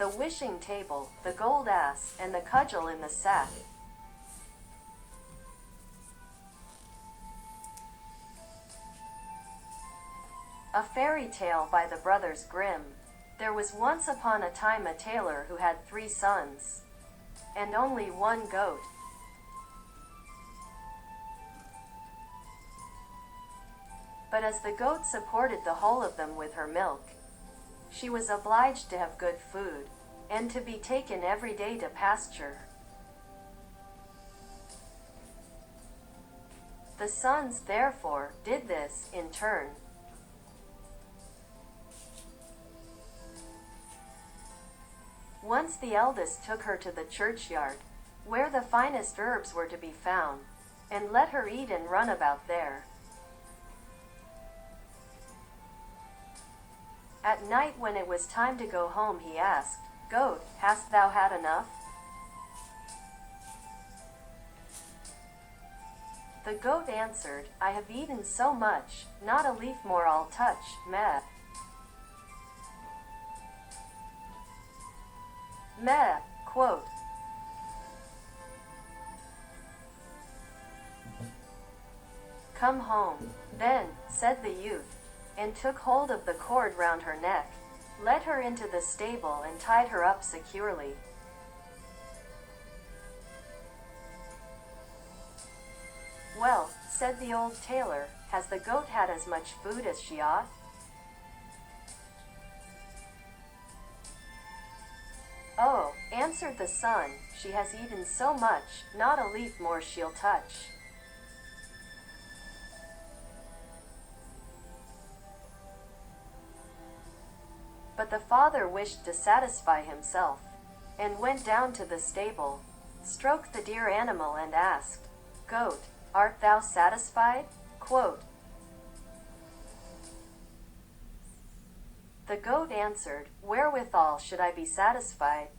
the wishing table, the gold ass, and the cudgel in the sack. A fairy tale by the Brothers Grimm. There was once upon a time a tailor who had 3 sons, and only 1 goat. But as the goat supported the whole of them with her milk, she was obliged to have good food, and to be taken every day to pasture. The sons, therefore, did this in turn. Once the eldest took her to the churchyard, where the finest herbs were to be found, and let her eat and run about there. At night when it was time to go home he asked, "Goat, hast thou had enough?" The goat answered, "I have eaten so much, not a leaf more I'll touch, meh." Meh, quote. "Come home, then," said the youth, and took hold of the cord round her neck, led her into the stable and tied her up securely. "Well," said the old tailor, "has the goat had as much food as she ought?" "Oh," answered the son, "she has eaten so much, not a leaf more she'll touch." But the father wished to satisfy himself, and went down to the stable, stroked the dear animal and asked, "Goat, art thou satisfied?" Quote. The goat answered, "Wherewithal should I be satisfied?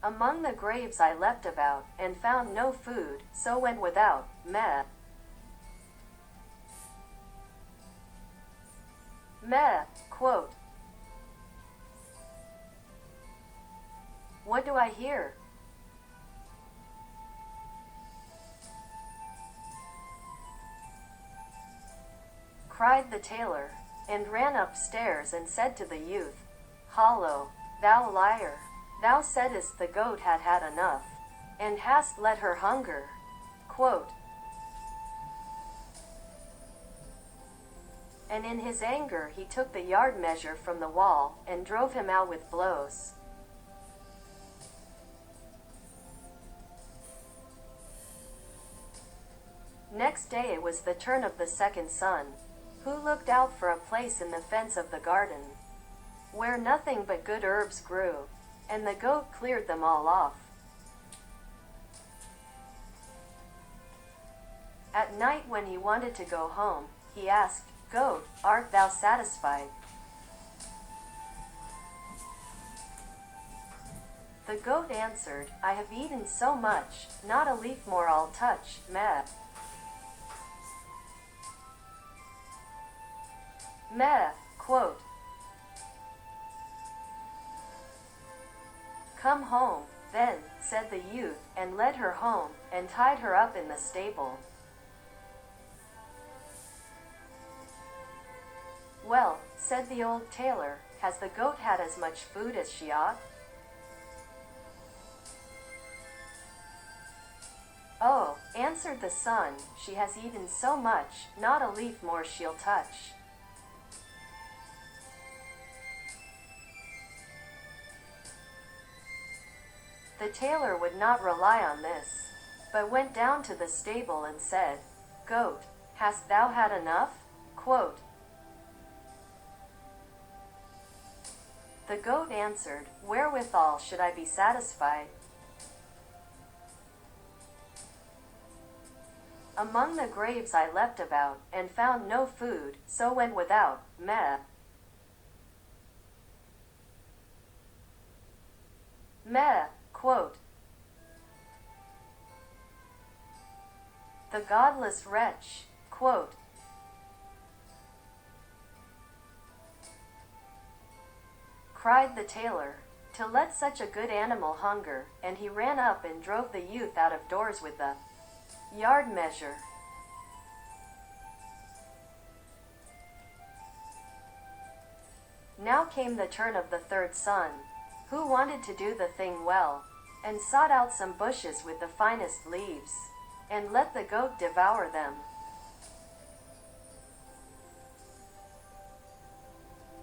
Among the graves I leapt about, and found no food, so went without, meh." Meh, quote. "What do I hear?" cried the tailor, and ran upstairs and said to the youth, "Hollo, thou liar, thou saidst the goat had had enough, and hast let her hunger." Quote. And in his anger he took the yard measure from the wall, and drove him out with blows. Next day it was the turn of the second son, who looked out for a place in the fence of the garden, where nothing but good herbs grew, and the goat cleared them all off. At night when he wanted to go home, he asked, "Goat, art thou satisfied?" The goat answered, "I have eaten so much, not a leaf more I'll touch, meh." Meh, quote. "Come home, then," said the youth, and led her home, and tied her up in the stable. "Well," said the old tailor, "has the goat had as much food as she ought?" "Oh," answered the son, "she has eaten so much, not a leaf more she'll touch." The tailor would not rely on this, but went down to the stable and said, "Goat, hast thou had enough?" Quote. The goat answered, "Wherewithal should I be satisfied? Among the graves I leapt about, and found no food, so went without, meh." Meh, quote. The godless wretch, quote. cried the tailor, to let such a good animal hunger, and he ran up and drove the youth out of doors with the yard measure. Now came the turn of the third son, who wanted to do the thing well, and sought out some bushes with the finest leaves, and let the goat devour them.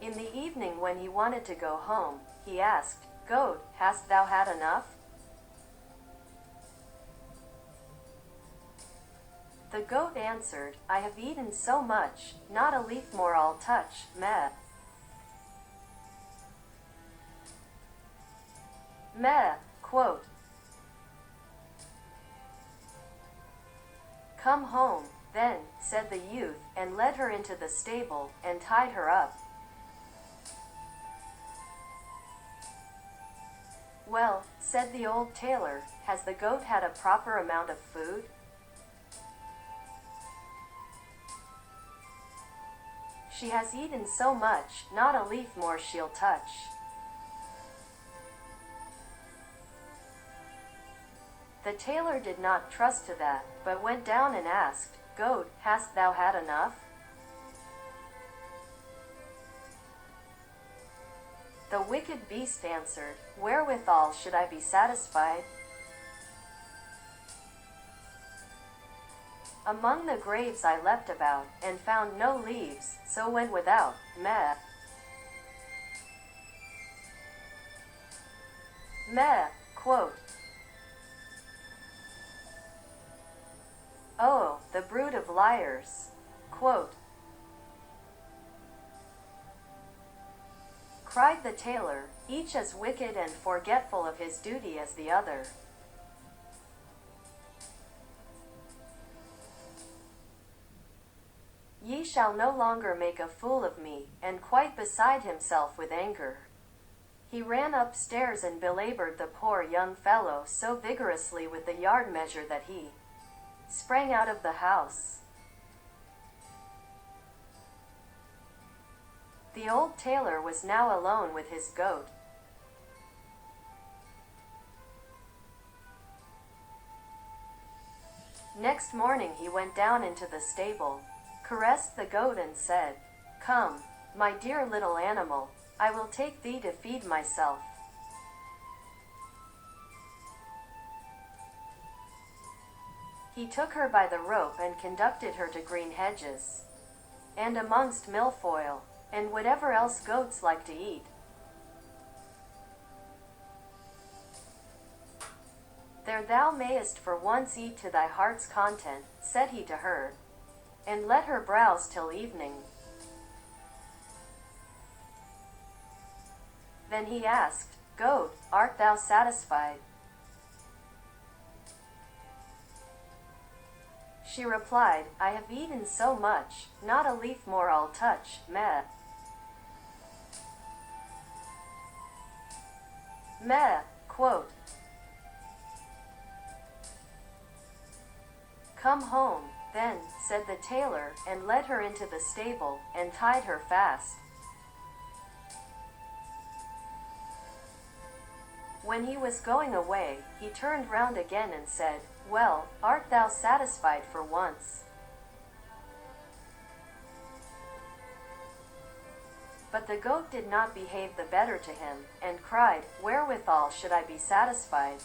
In the evening, when he wanted to go home, he asked, "Goat, hast thou had enough?" The goat answered, "I have eaten so much, not a leaf more I'll touch, meh." Meh, quote. "Come home, then," said the youth, and led her into the stable, and tied her up. "Well," said the old tailor, "has the goat had a proper amount of food?" "She has eaten so much, not a leaf more she'll touch." The tailor did not trust to that, but went down and asked, "Goat, hast thou had enough?" The wicked beast answered, "Wherewithal should I be satisfied? Among the graves I leapt about, and found no leaves, so went without, meh." Meh, quote. "Oh, the brood of liars," quote. Cried the tailor, "each as wicked and forgetful of his duty as the other." "Ye shall no longer make a fool of me," and quite beside himself with anger, he ran upstairs and belabored the poor young fellow so vigorously with the yard measure that he sprang out of the house. The old tailor was now alone with his goat. Next morning he went down into the stable, caressed the goat and said, "Come, my dear little animal, I will take thee to feed myself." He took her by the rope and conducted her to green hedges, and amongst milfoil, and whatever else goats like to eat. "There thou mayest for once eat to thy heart's content," said he to her, and let her browse till evening. Then he asked, "Goat, art thou satisfied?" She replied, "I have eaten so much, not a leaf more I'll touch, meh." Meh, quote. "Come home, then," said the tailor, and led her into the stable, and tied her fast. When he was going away, he turned round again and said, "Well, art thou satisfied for once?" But the goat did not behave the better to him, and cried, "Wherewithal should I be satisfied?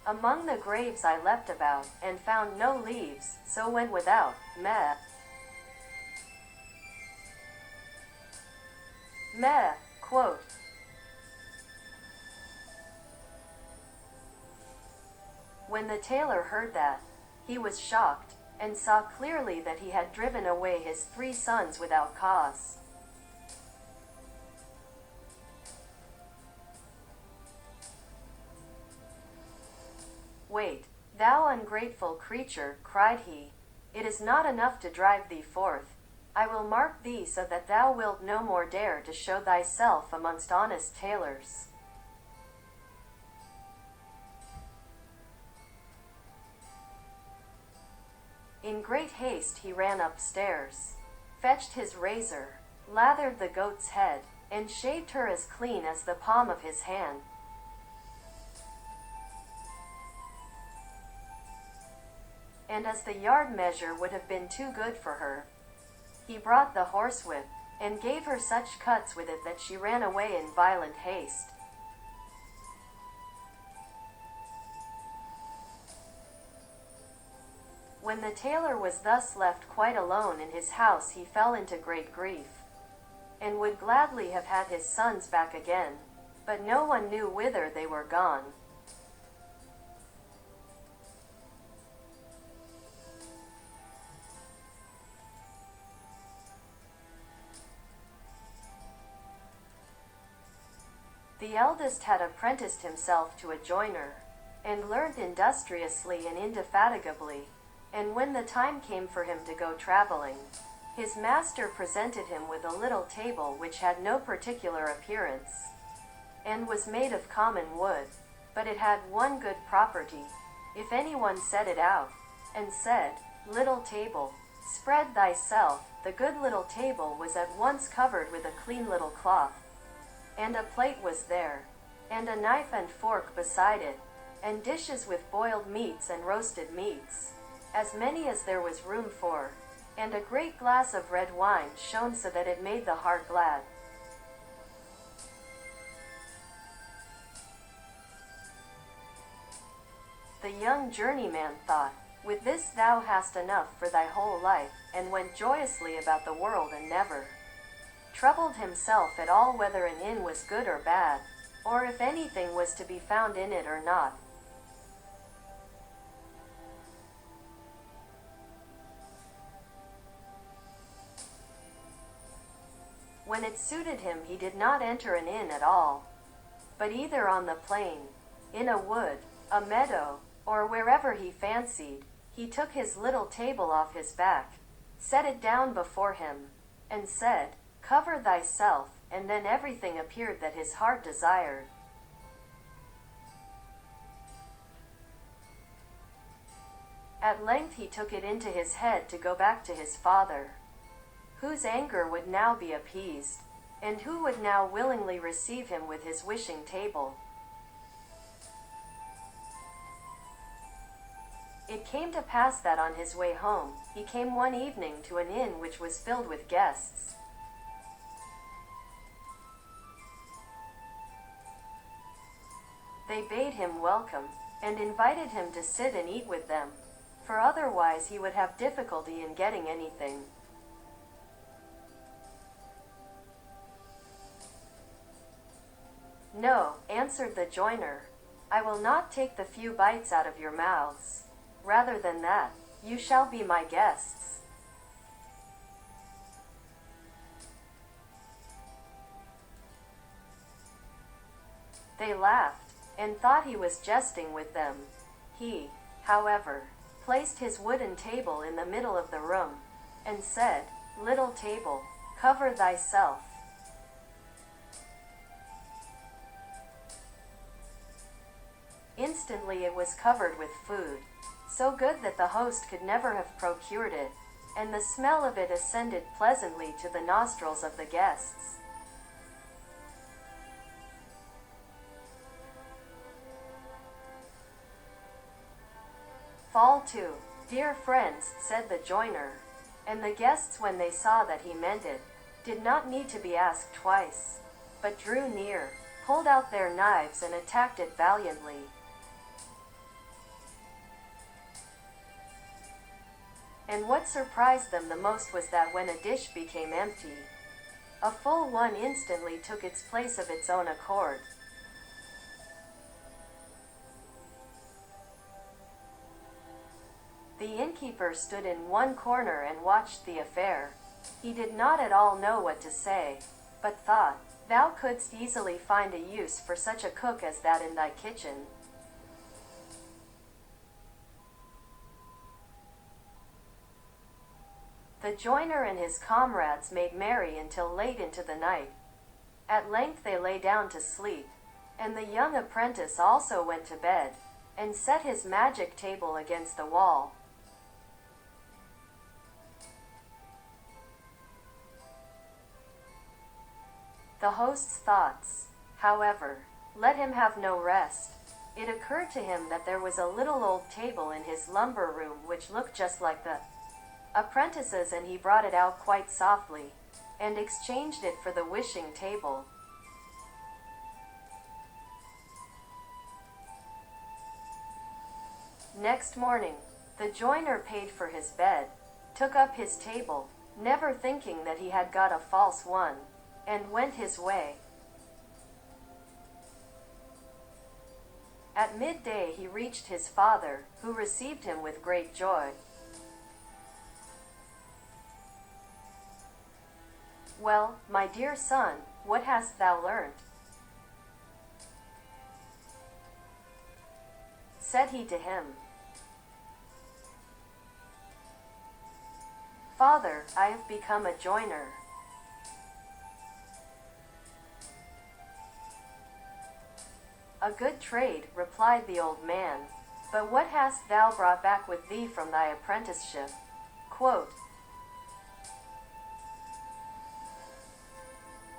Among the graves I leapt about, and found no leaves, so went without, meh." Meh, quote. When the tailor heard that, he was shocked, and saw clearly that he had driven away his 3 sons without cause. "Wait, thou ungrateful creature," cried he, "it is not enough to drive thee forth. I will mark thee so that thou wilt no more dare to show thyself amongst honest tailors." In great haste he ran upstairs, fetched his razor, lathered the goat's head, and shaved her as clean as the palm of his hand. And as the yard measure would have been too good for her, he brought the horsewhip, and gave her such cuts with it that she ran away in violent haste. When the tailor was thus left quite alone in his house, he fell into great grief, and would gladly have had his sons back again, but no one knew whither they were gone. The eldest had apprenticed himself to a joiner, and learnt industriously and indefatigably, and when the time came for him to go traveling, his master presented him with a little table which had no particular appearance, and was made of common wood, but it had one good property. If anyone set it out, and said, "Little table, spread thyself," the good little table was at once covered with a clean little cloth, and a plate was there, and a knife and fork beside it, and dishes with boiled meats and roasted meats, as many as there was room for, and a great glass of red wine shone so that it made the heart glad. The young journeyman thought, "With this thou hast enough for thy whole life," and went joyously about the world, and never troubled himself at all whether an inn was good or bad, or if anything was to be found in it or not. When it suited him, he did not enter an inn at all, but either on the plain, in a wood, a meadow, or wherever he fancied, he took his little table off his back, set it down before him, and said, "Cover thyself," and then everything appeared that his heart desired. At length he took it into his head to go back to his father, whose anger would now be appeased, and who would now willingly receive him with his wishing table. It came to pass that on his way home, he came one evening to an inn which was filled with guests. They bade him welcome, and invited him to sit and eat with them, for otherwise he would have difficulty in getting anything. "No," answered the joiner, "I will not take the few bites out of your mouths. Rather than that, you shall be my guests." They laughed, and thought he was jesting with them. He, however, placed his wooden table in the middle of the room, and said, "Little table, cover thyself." Instantly it was covered with food, so good that the host could never have procured it, and the smell of it ascended pleasantly to the nostrils of the guests. "Fall to, dear friends," said the joiner, and the guests, when they saw that he meant it, did not need to be asked twice, but drew near, pulled out their knives, and attacked it valiantly. And what surprised them the most was that when a dish became empty, a full one instantly took its place of its own accord. The innkeeper stood in one corner and watched the affair. He did not at all know what to say, but thought, "Thou couldst easily find a use for such a cook as that in thy kitchen." The joiner and his comrades made merry until late into the night. At length they lay down to sleep, and the young apprentice also went to bed, and set his magic table against the wall. the host's thoughts, however, let him have no rest. It occurred to him that there was a little old table in his lumber room which looked just like the apprentice's, and he brought it out quite softly, and exchanged it for the wishing table. Next morning, the joiner paid for his bed, took up his table, never thinking that he had got a false one, and went his way. At midday he reached his father, who received him with great joy. "Well, my dear son, what hast thou learnt?" said he to him. "Father, I have become a joiner." "A good trade," replied the old man, "but what hast thou brought back with thee from thy apprenticeship?" Quote,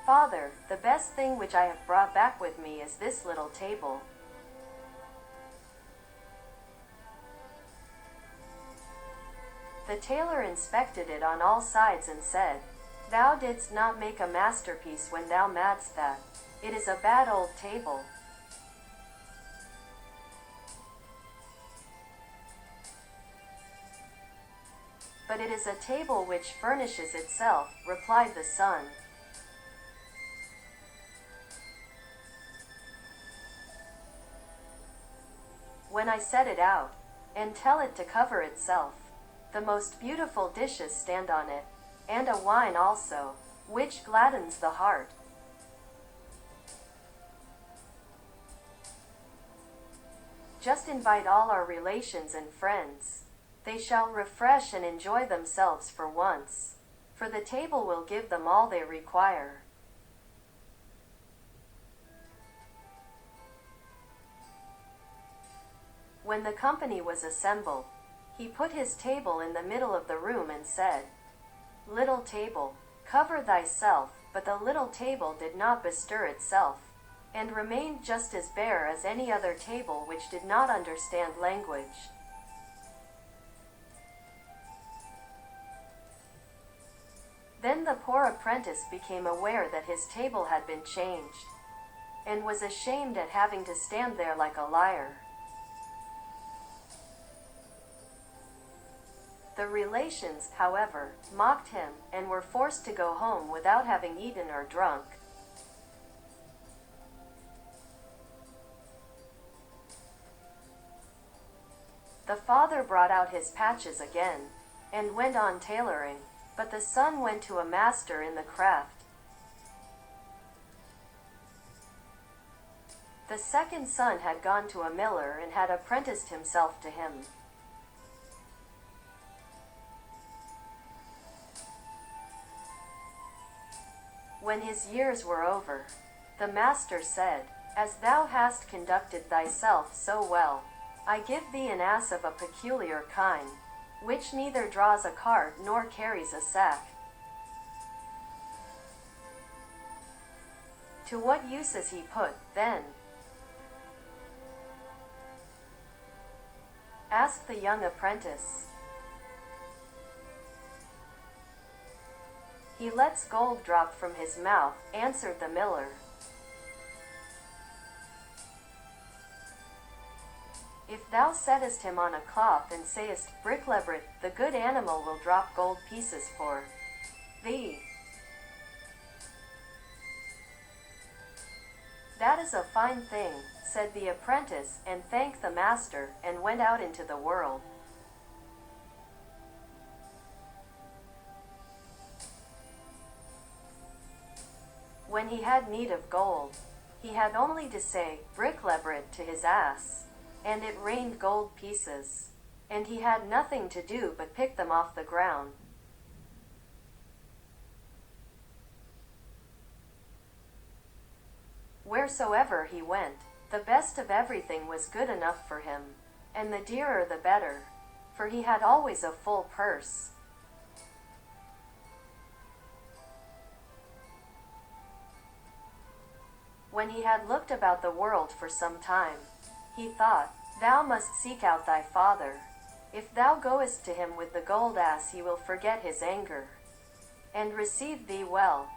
"Father, the best thing which I have brought back with me is this little table." The tailor inspected it on all sides and said, "Thou didst not make a masterpiece when thou madst that. It is a bad old table." "But it is a table which furnishes itself," replied the son. "When I set it out, and tell it to cover itself, the most beautiful dishes stand on it, and a wine also, which gladdens the heart." Just invite all our relations and friends. They shall refresh and enjoy themselves for once, for the table will give them all they require. When the company was assembled, he put his table in the middle of the room and said, "Little table, cover thyself," but the little table did not bestir itself, and remained just as bare as any other table which did not understand language. Then the poor apprentice became aware that his table had been changed, and was ashamed at having to stand there like a liar. The relations, however, mocked him, and were forced to go home without having eaten or drunk. The father brought out his patches again, and went on tailoring, but the son went to a master in the craft. The second son had gone to a miller and had apprenticed himself to him. When his years were over, the master said, "As thou hast conducted thyself so well, I give thee an ass of a peculiar kind, which neither draws a cart nor carries a sack." "To what use is he put, then?" asked the young apprentice. "He lets gold drop from his mouth," answered the miller. "If thou settest him on a cloth and sayest, 'Bricklebrit,' the good animal will drop gold pieces for thee." "That is a fine thing," said the apprentice, and thanked the master, and went out into the world. When he had need of gold, he had only to say, "Bricklebrit," to his ass, and it rained gold pieces, and he had nothing to do but pick them off the ground. Wheresoever he went, the best of everything was good enough for him, and the dearer the better, for he had always a full purse. When he had looked about the world for some time, he thought, Thou must seek out thy father. If thou goest to him with the gold ass, he will forget his anger, and receive thee well.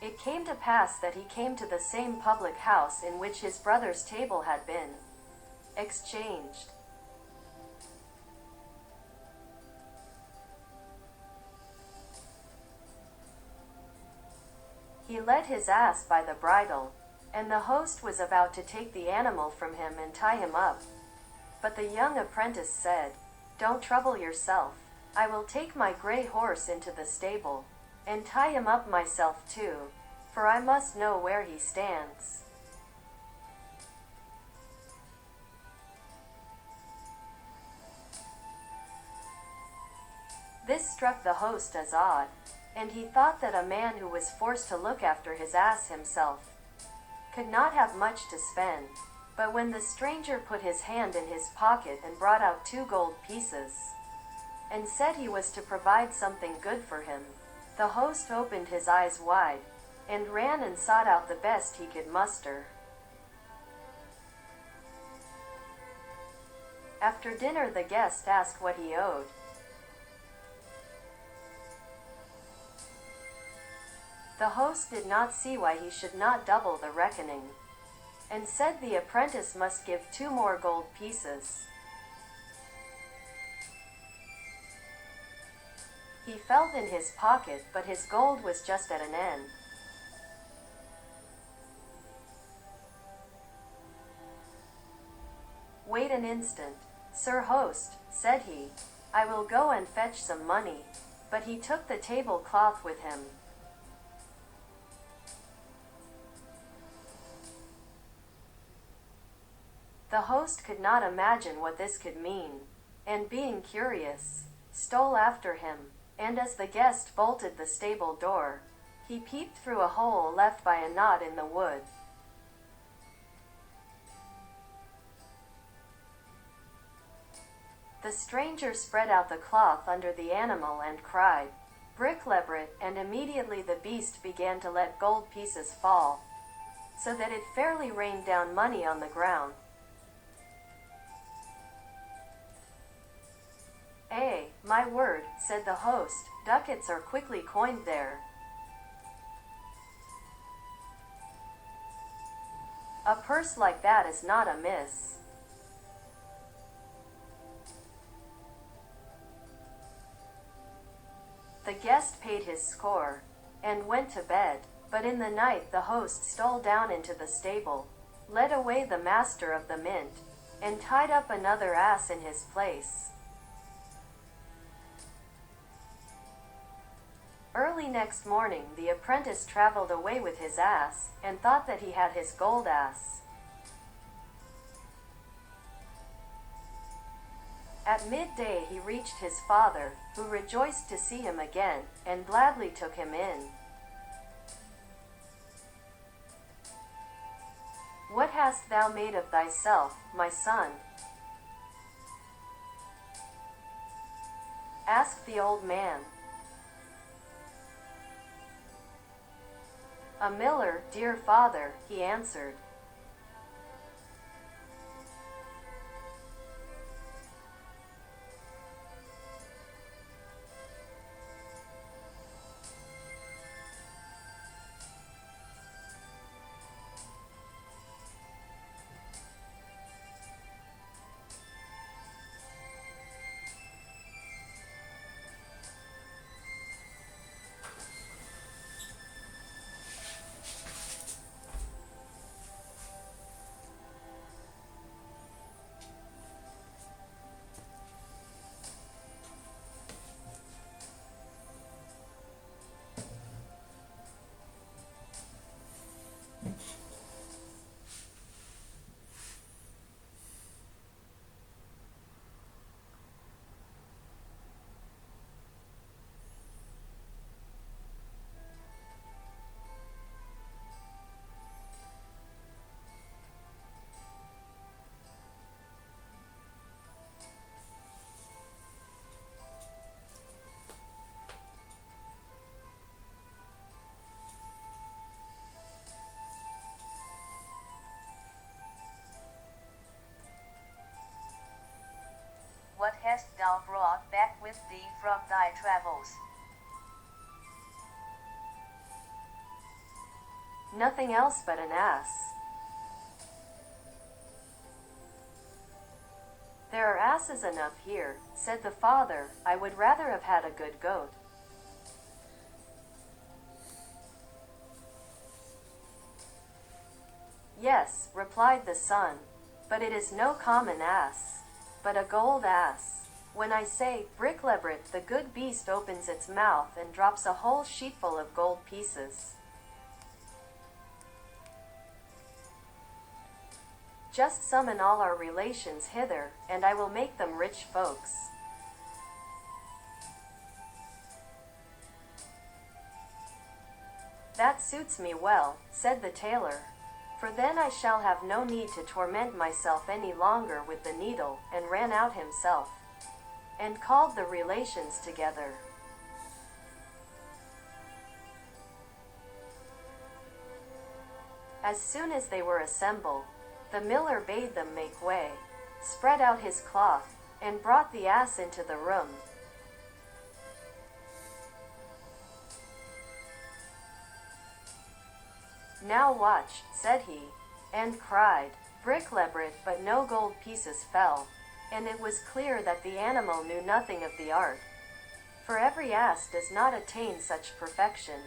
It came to pass that he came to the same public house in which his brother's table had been exchanged. He led his ass by the bridle, and the host was about to take the animal from him and tie him up. But the young apprentice said, Don't trouble yourself. I will take my gray horse into the stable, and tie him up myself too, for I must know where he stands. This struck the host as odd, and he thought that a man who was forced to look after his ass himself could not have much to spend. But when the stranger put his hand in his pocket and brought out 2 gold pieces, and said he was to provide something good for him, the host opened his eyes wide, and ran and sought out the best he could muster. After dinner the guest asked what he owed. The host did not see why he should not double the reckoning, and said the apprentice must give 2 more gold pieces. He felt in his pocket, but his gold was just at an end. Wait an instant, Sir Host, said he. I will go and fetch some money. But he took the tablecloth with him. The host could not imagine what this could mean, and being curious, stole after him, and as the guest bolted the stable door, he peeped through a hole left by a knot in the wood. The stranger spread out the cloth under the animal and cried, Bricklebrit, and immediately the beast began to let gold pieces fall, so that it fairly rained down money on the ground. My word, said the host, ducats are quickly coined there. A purse like that is not amiss. The guest paid his score, and went to bed, but in the night the host stole down into the stable, led away the master of the mint, and tied up another ass in his place. Early next morning the apprentice traveled away with his ass, and thought that he had his gold ass. At midday he reached his father, who rejoiced to see him again, and gladly took him in. What hast thou made of thyself, my son? Asked the old man. A miller, dear father, he answered. hast thou brought back with thee from thy travels? Nothing else but an ass. There are asses enough here, said the father. I would rather have had a good goat. Yes, replied the son, but it is no common ass, but a gold ass. When I say bricklebrit, the good beast opens its mouth and drops a whole sheetful of gold pieces. Just summon all our relations hither, and I will make them rich folks. That suits me well, said the tailor, for then I shall have no need to torment myself any longer with the needle, and ran out himself, and called the relations together. As soon as they were assembled, the miller bade them make way, spread out his cloth, and brought the ass into the room. Now watch, said he, and cried, bricklebrit, but no gold pieces fell, and it was clear that the animal knew nothing of the art, for every ass does not attain such perfection.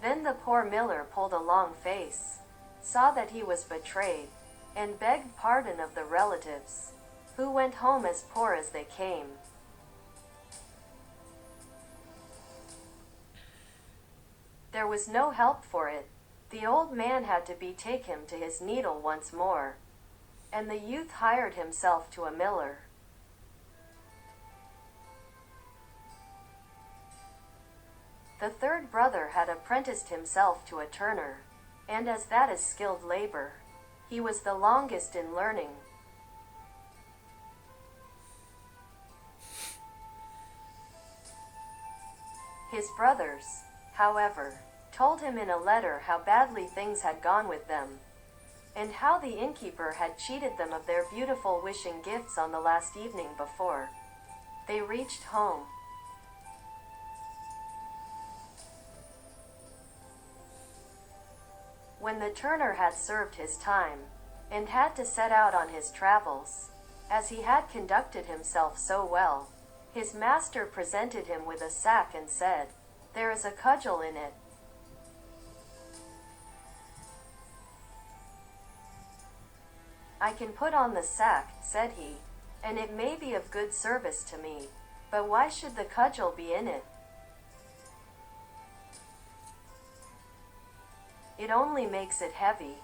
Then the poor miller pulled a long face, saw that he was betrayed, and begged pardon of the relatives, who went home as poor as they came. There was no help for it. The old man had to betake him to his needle once more, and the youth hired himself to a miller. The third brother had apprenticed himself to a turner, and as that is skilled labor, he was the longest in learning. His brothers, however, told him in a letter how badly things had gone with them, and how the innkeeper had cheated them of their beautiful wishing gifts on the last evening before they reached home. When the turner had served his time, and had to set out on his travels, as he had conducted himself so well, his master presented him with a sack and said, "There is a cudgel in it." "I can put on the sack," said he, "and it may be of good service to me, but why should the cudgel be in it? It only makes it heavy."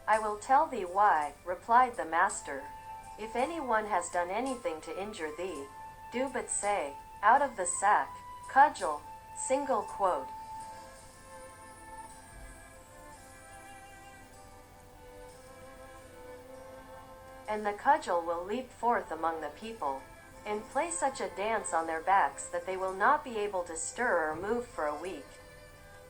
"I will tell thee why," replied the master. "If anyone has done anything to injure thee, do but say, 'Out of the sack, cudgel,' single quote. And the cudgel will leap forth among the people, and play such a dance on their backs that they will not be able to stir or move for a week.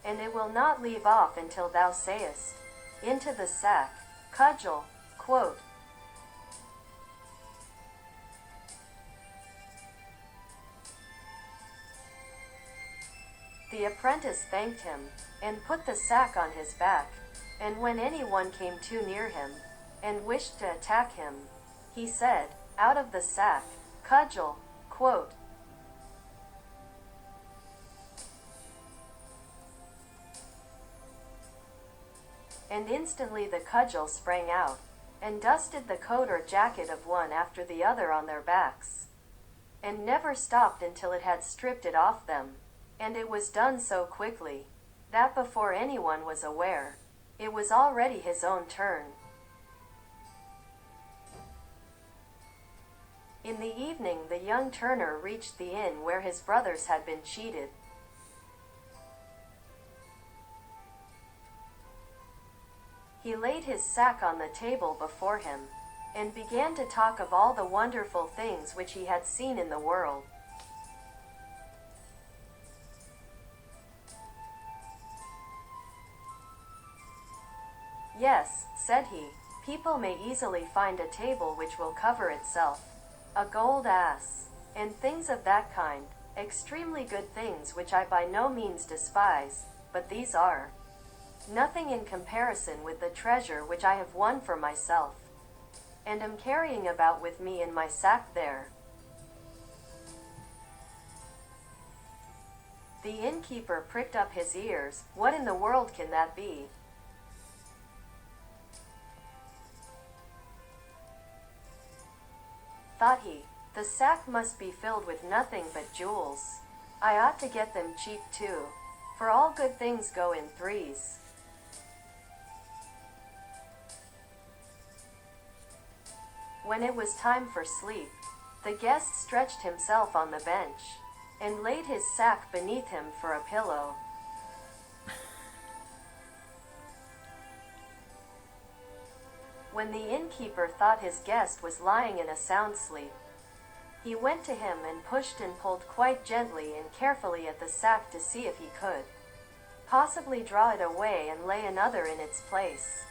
And it will not leave off until thou sayest, 'Into the sack, cudgel,' quote." The apprentice thanked him, and put the sack on his back, and when anyone came too near him, and wished to attack him, he said, "Out of the sack, cudgel," quote. And instantly the cudgel sprang out, and dusted the coat or jacket of one after the other on their backs, and never stopped until it had stripped it off them, and it was done so quickly, that before anyone was aware, it was already his own turn. In the evening the young turner reached the inn where his brothers had been cheated. He laid his sack on the table before him, and began to talk of all the wonderful things which he had seen in the world. Yes, said he, people may easily find a table which will cover itself, a gold ass, and things of that kind, extremely good things which I by no means despise, but these are nothing in comparison with the treasure which I have won for myself, and am carrying about with me in my sack there. The innkeeper pricked up his ears. What in the world can that be? Thought he, the sack must be filled with nothing but jewels. I ought to get them cheap too, for all good things go in threes. When it was time for sleep, the guest stretched himself on the bench, and laid his sack beneath him for a pillow. When the innkeeper thought his guest was lying in a sound sleep, he went to him and pushed and pulled quite gently and carefully at the sack to see if he could possibly draw it away and lay another in its place.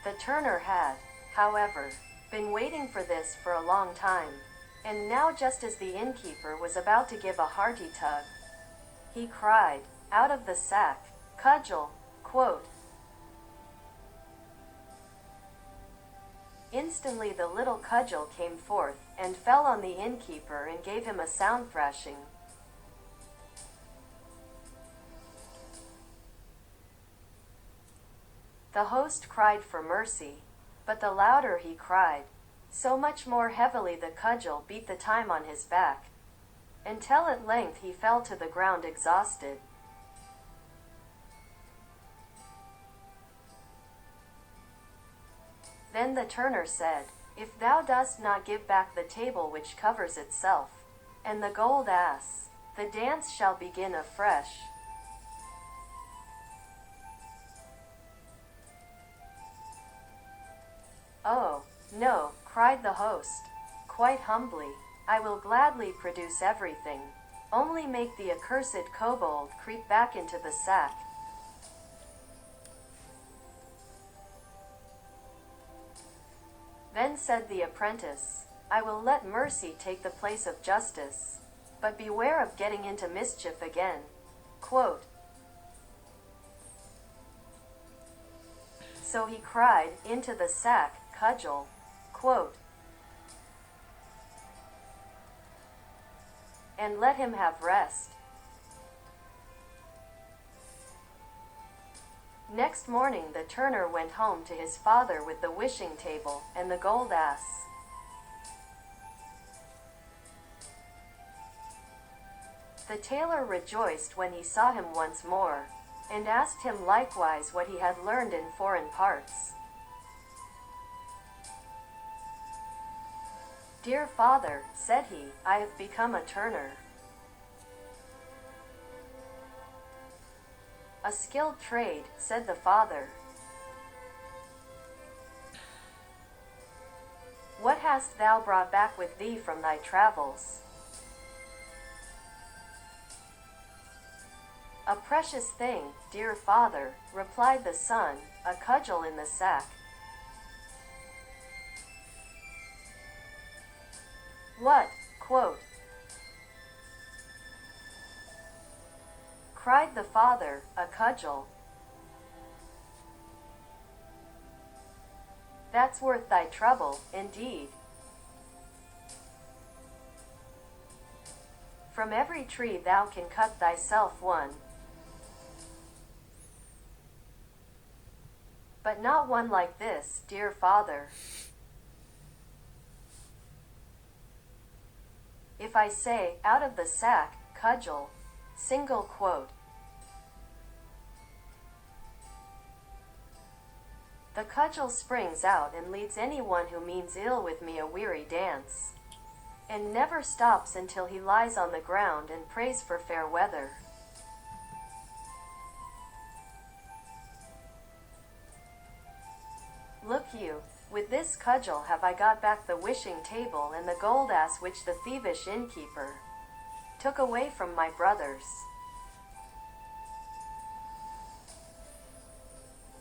The turner had, however, been waiting for this for a long time, and now just as the innkeeper was about to give a hearty tug, he cried, out of the sack, Cudgel, quote. Instantly the little cudgel came forth, and fell on the innkeeper and gave him a sound thrashing. The host cried for mercy, but the louder he cried, so much more heavily the cudgel beat the time on his back, until at length he fell to the ground exhausted. Then the turner said, If thou dost not give back the table which covers itself, and the gold ass, the dance shall begin afresh. Oh, no, cried the host, quite humbly, I will gladly produce everything. Only make the accursed kobold creep back into the sack. Then said the apprentice, I will let mercy take the place of justice, but beware of getting into mischief again. Quote. So he cried, into the sack, Cudgel. Quote. And let him have rest. Next morning the turner went home to his father with the wishing table and the gold ass. The tailor rejoiced when he saw him once more, and asked him likewise what he had learned in foreign parts. Dear father, said he, I have become a turner. A skilled trade, said the father. What hast thou brought back with thee from thy travels? A precious thing, dear father, replied the son, a cudgel in the sack. What, quote, cried the father, a cudgel. That's worth thy trouble, indeed. From every tree thou can cut thyself one, but not one like this, dear father. If I say, out of the sack, cudgel, single quote. The cudgel springs out and leads anyone who means ill with me a weary dance, and never stops until he lies on the ground and prays for fair weather. Look you, with this cudgel have I got back the wishing table and the gold ass which the thievish innkeeper took away from my brothers.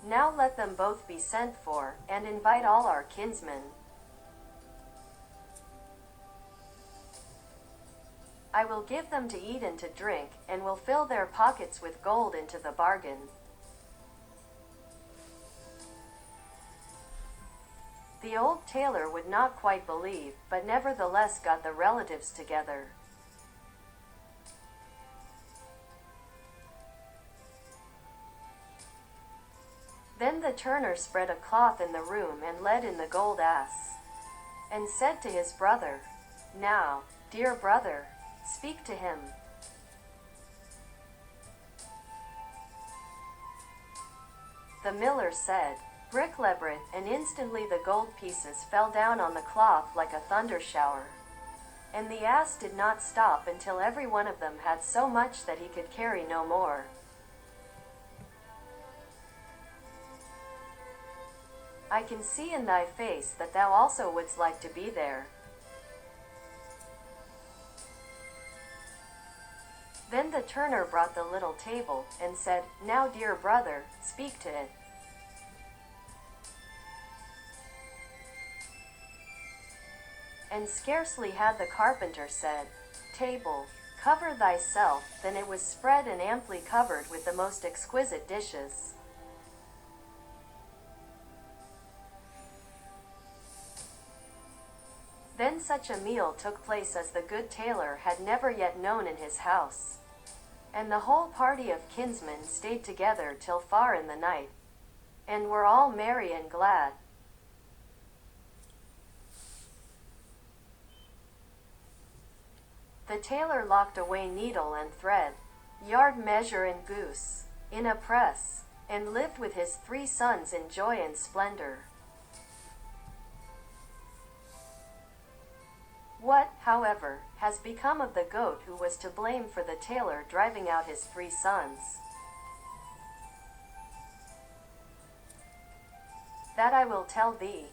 Now let them both be sent for, and invite all our kinsmen. I will give them to eat and to drink, and will fill their pockets with gold into the bargain. The old tailor would not quite believe, but nevertheless got the relatives together. Then the turner spread a cloth in the room and led in the gold ass, and said to his brother, "Now, dear brother, speak to him." The miller said, "Bricklebrit," and instantly the gold pieces fell down on the cloth like a thunder shower. And the ass did not stop until every one of them had so much that he could carry no more. I can see in thy face that thou also wouldst like to be there. Then the turner brought the little table, and said, "Now, dear brother, speak to it." And scarcely had the carpenter said, "Table, cover thyself," than it was spread and amply covered with the most exquisite dishes. Then such a meal took place as the good tailor had never yet known in his house. And the whole party of kinsmen stayed together till far in the night, and were all merry and glad. The tailor locked away needle and thread, yard measure and goose, in a press, and lived with his 3 sons in joy and splendor. What, however, has become of the goat who was to blame for the tailor driving out his 3 sons? That I will tell thee.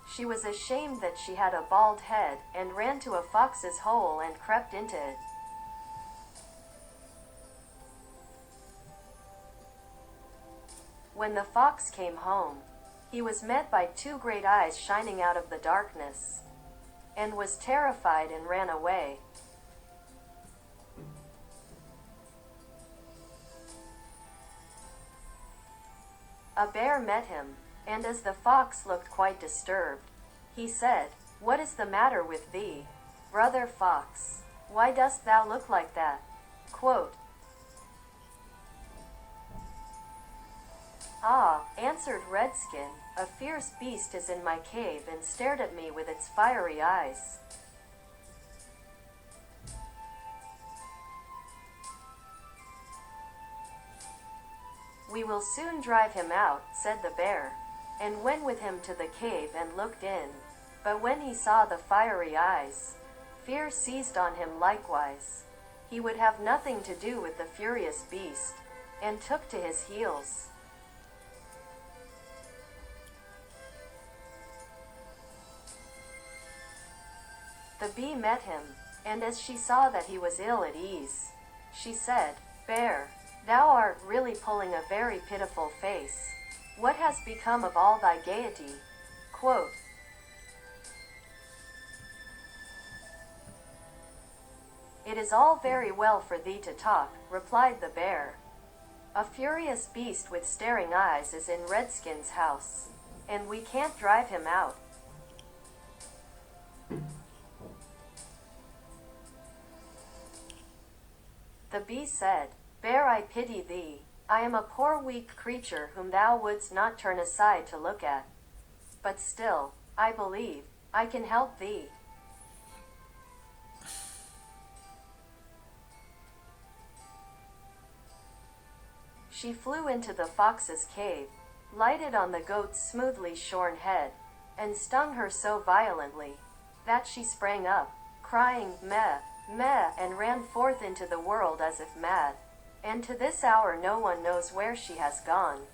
She was ashamed that she had a bald head, and ran to a fox's hole and crept into it. When the fox came home, he was met by 2 great eyes shining out of the darkness, and was terrified and ran away. A bear met him, and as the fox looked quite disturbed, he said, "What is the matter with thee, brother fox? Why dost thou look like that?" Quote, "Ah," answered Redskin, "a fierce beast is in my cave and stared at me with its fiery eyes." "We will soon drive him out," said the bear, and went with him to the cave and looked in. But when he saw the fiery eyes, fear seized on him likewise. He would have nothing to do with the furious beast, and took to his heels. The bee met him, and as she saw that he was ill at ease, she said, "Bear, thou art really pulling a very pitiful face. What has become of all thy gaiety?" Quote, "It is all very well for thee to talk," replied the bear. "A furious beast with staring eyes is in Redskin's house, and we can't drive him out." The bee said, "Bear, I pity thee. I am a poor weak creature whom thou wouldst not turn aside to look at. But still, I believe, I can help thee." She flew into the fox's cave, lighted on the goat's smoothly shorn head, and stung her so violently that she sprang up, crying, "Meh, meh," and ran forth into the world as if mad, and to this hour no one knows where she has gone.